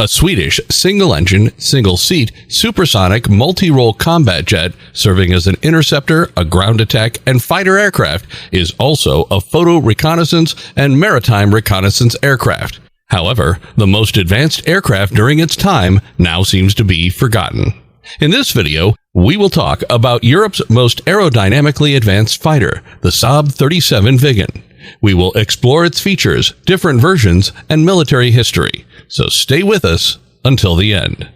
A Swedish single-engine, single-seat, supersonic, multi-role combat jet serving as an interceptor, a ground attack, and fighter aircraft is also a photo reconnaissance and maritime reconnaissance aircraft. However, the most advanced aircraft during its time now seems to be forgotten. In this video, we will talk about Europe's most aerodynamically advanced fighter, the Saab 37 Viggen. We will explore its features, different versions, and military history. So stay with us until the end.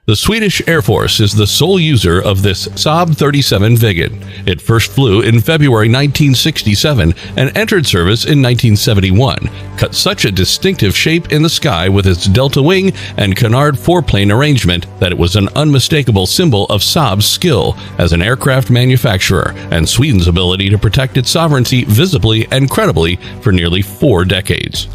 The Swedish Air Force is the sole user of this Saab 37 Viggen. It first flew in February 1967 and entered service in 1971, cut such a distinctive shape in the sky with its delta wing and canard fore-plane arrangement that it was an unmistakable symbol of Saab's skill as an aircraft manufacturer and Sweden's ability to protect its sovereignty visibly and credibly for nearly 4 decades.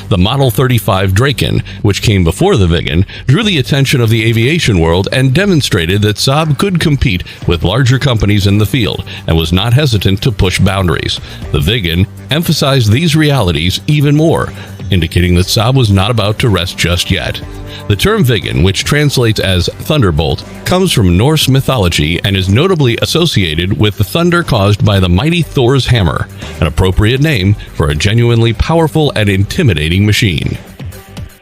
The Model 35 Draken, which came before the Viggen, drew the attention of the aviation world and demonstrated that Saab could compete with larger companies in the field and was not hesitant to push boundaries. The Viggen emphasized these realities even more, indicating that Saab was not about to rest just yet. The term Viggen, which translates as Thunderbolt, comes from Norse mythology and is notably associated with the thunder caused by the mighty Thor's hammer, an appropriate name for a genuinely powerful and intimidating machine.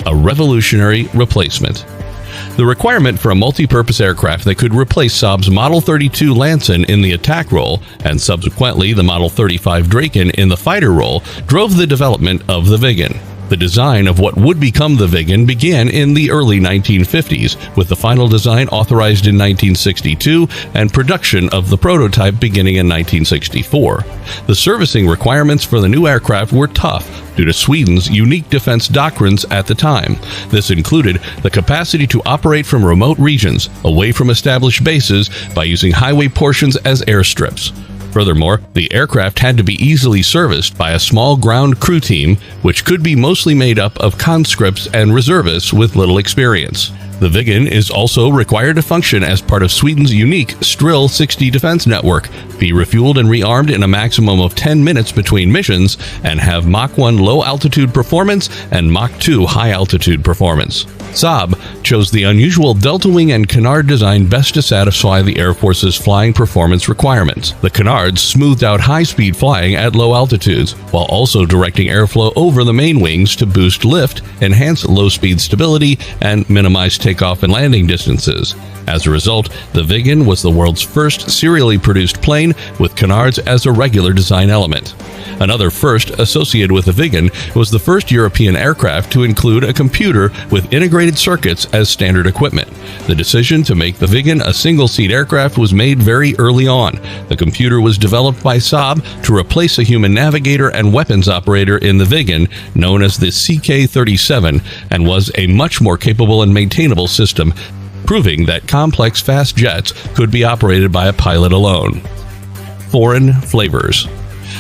A revolutionary replacement. The requirement for a multi-purpose aircraft that could replace Saab's Model 32 Lansen in the attack role, and subsequently the Model 35 Draken in the fighter role, drove the development of the Viggen. The design of what would become the Viggen began in the early 1950s, with the final design authorized in 1962 and production of the prototype beginning in 1964. The servicing requirements for the new aircraft were tough due to Sweden's unique defense doctrines at the time. This included the capacity to operate from remote regions, away from established bases, by using highway portions as airstrips. Furthermore, the aircraft had to be easily serviced by a small ground crew team, which could be mostly made up of conscripts and reservists with little experience. The Viggen is also required to function as part of Sweden's unique Strill 60 defense network, be refueled and rearmed in a maximum of 10 minutes between missions, and have Mach 1 low-altitude performance and Mach 2 high-altitude performance. Saab chose the unusual delta wing and canard design best to satisfy the Air Force's flying performance requirements. The canards smoothed out high-speed flying at low altitudes, while also directing airflow over the main wings to boost lift, enhance low-speed stability, and minimize takeoff and landing distances. As a result, the Viggen was the world's first serially produced plane with canards as a regular design element. Another first associated with the Viggen was the first European aircraft to include a computer with integrated circuits as standard equipment. The decision to make the Viggen a single-seat aircraft was made very early on. The computer was developed by Saab to replace a human navigator and weapons operator in the Viggen, known as the CK-37, and was a much more capable and maintainable system, proving that complex fast jets could be operated by a pilot alone. Foreign flavors.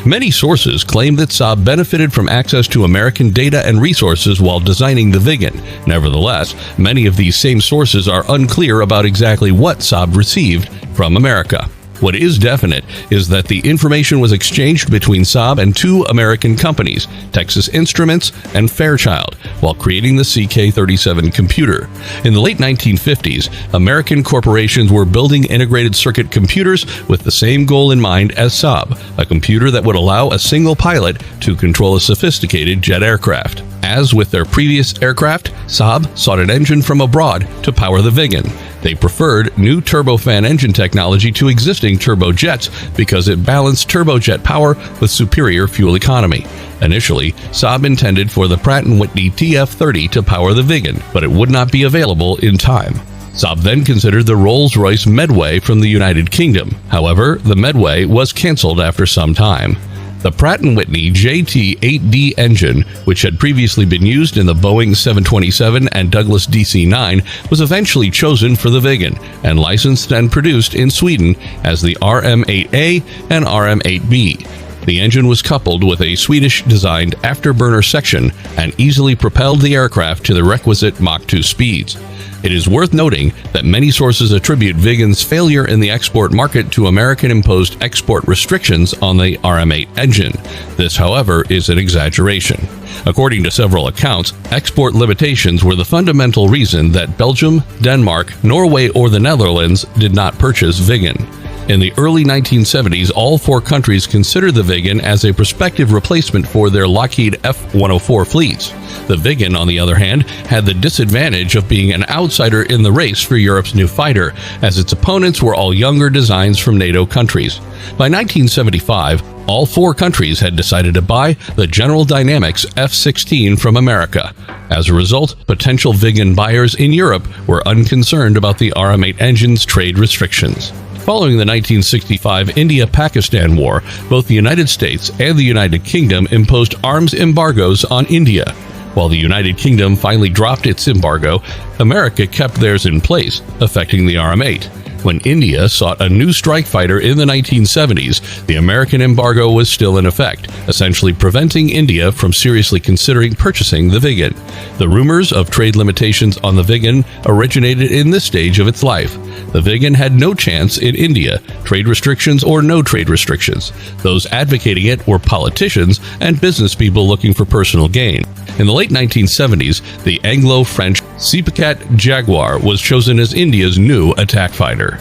Many sources claim that Saab benefited from access to American data and resources while designing the Viggen. Nevertheless, many of these same sources are unclear about exactly what Saab received from America. What is definite is that the information was exchanged between Saab and 2 American companies, Texas Instruments and Fairchild, while creating the CK-37 computer. In the late 1950s, American corporations were building integrated circuit computers with the same goal in mind as Saab, a computer that would allow a single pilot to control a sophisticated jet aircraft. As with their previous aircraft, Saab sought an engine from abroad to power the Viggen. They preferred new turbofan engine technology to existing turbojets because it balanced turbojet power with superior fuel economy. Initially, Saab intended for the Pratt & Whitney TF-30 to power the Viggen, but it would not be available in time. Saab then considered the Rolls-Royce Medway from the United Kingdom. However, the Medway was cancelled after some time. The Pratt & Whitney JT-8D engine, which had previously been used in the Boeing 727 and Douglas DC-9, was eventually chosen for the Viggen and licensed and produced in Sweden as the RM-8A and RM-8B. The engine was coupled with a Swedish-designed afterburner section and easily propelled the aircraft to the requisite Mach 2 speeds. It is worth noting that many sources attribute Viggen's failure in the export market to American-imposed export restrictions on the RM-8 engine. This, however, is an exaggeration. According to several accounts, export limitations were the fundamental reason that Belgium, Denmark, Norway, or the Netherlands did not purchase Viggen. In the early 1970s, all 4 countries considered the Viggen as a prospective replacement for their Lockheed F-104 fleets. The Viggen, on the other hand, had the disadvantage of being an outsider in the race for Europe's new fighter, as its opponents were all younger designs from NATO countries. By 1975, all 4 countries had decided to buy the General Dynamics F-16 from America. As a result, potential Viggen buyers in Europe were unconcerned about the RM-8 engine's trade restrictions. Following the 1965 India-Pakistan War, both the United States and the United Kingdom imposed arms embargoes on India. While the United Kingdom finally dropped its embargo, America kept theirs in place, affecting the RM-8. When India sought a new strike fighter in the 1970s, the American embargo was still in effect, essentially preventing India from seriously considering purchasing the Viggen. The rumors of trade limitations on the Viggen originated in this stage of its life. The Viggen had no chance in India, trade restrictions or no trade restrictions. Those advocating it were politicians and business people looking for personal gain. In the late 1970s, the Anglo-French Seapacat Jaguar was chosen as India's new attack fighter.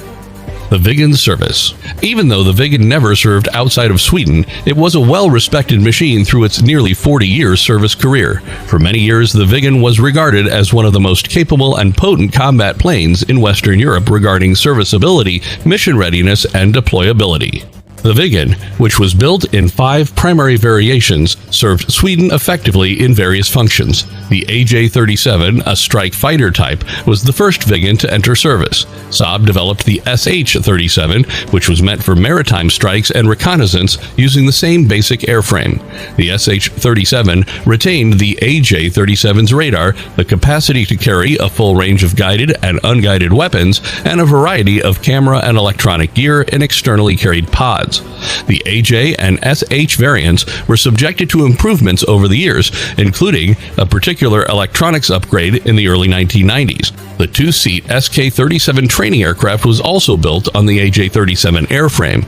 The Viggen service. Even though the Viggen never served outside of Sweden, it was a well-respected machine through its nearly 40-year service career. For many years, the Viggen was regarded as one of the most capable and potent combat planes in Western Europe regarding serviceability, mission readiness, and deployability. The Viggen, which was built in 5 primary variations, served Sweden effectively in various functions. The AJ-37, a strike fighter type, was the first Viggen to enter service. Saab developed the SH-37, which was meant for maritime strikes and reconnaissance using the same basic airframe. The SH-37 retained the AJ-37's radar, the capacity to carry a full range of guided and unguided weapons, and a variety of camera and electronic gear in externally carried pods. The AJ and SH variants were subjected to improvements over the years, including a particular electronics upgrade in the early 1990s. The 2-seat SK-37 training aircraft was also built on the AJ-37 airframe.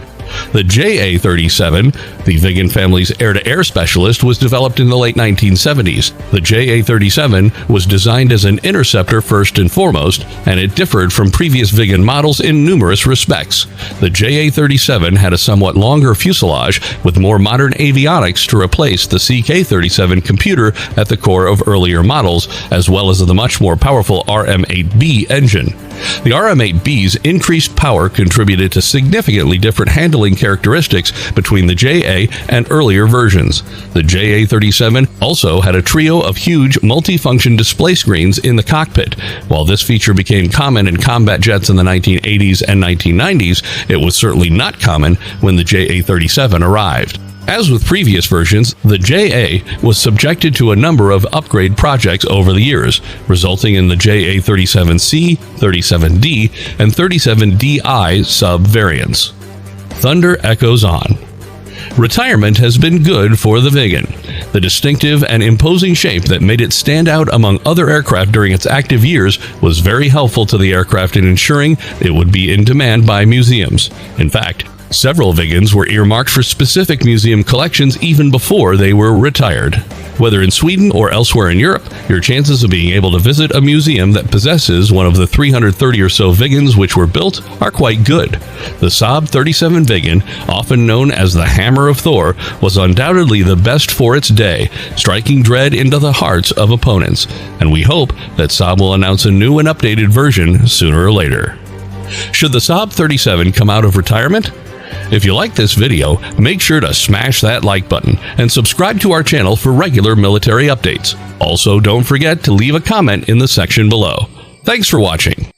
The JA-37, the Viggen family's air-to-air specialist, was developed in the late 1970s. The JA-37 was designed as an interceptor first and foremost, and it differed from previous Viggen models in numerous respects. The JA-37 had a somewhat longer fuselage with more modern avionics to replace the CK-37 computer at the core of earlier models, as well as the much more powerful RM-8B engine. The RM-8B's increased power contributed to significantly different handling characteristics between the JA and earlier versions. The JA-37 also had a trio of huge multi-function display screens in the cockpit. While this feature became common in combat jets in the 1980s and 1990s, it was certainly not common when the JA-37 arrived. As with previous versions, the JA was subjected to a number of upgrade projects over the years, resulting in the JA-37C, 37D, and 37DI sub-variants. Thunder echoes on. Retirement has been good for the Viggen. The distinctive and imposing shape that made it stand out among other aircraft during its active years was very helpful to the aircraft in ensuring it would be in demand by museums. In fact, several Viggens were earmarked for specific museum collections even before they were retired. Whether in Sweden or elsewhere in Europe, your chances of being able to visit a museum that possesses one of the 330 or so Viggens which were built are quite good. The Saab 37 Viggen, often known as the Hammer of Thor, was undoubtedly the best for its day, striking dread into the hearts of opponents. And we hope that Saab will announce a new and updated version sooner or later. Should the Saab 37 come out of retirement? If you like this video, make sure to smash that like button and subscribe to our channel for regular military updates. Also, don't forget to leave a comment in the section below. Thanks for watching.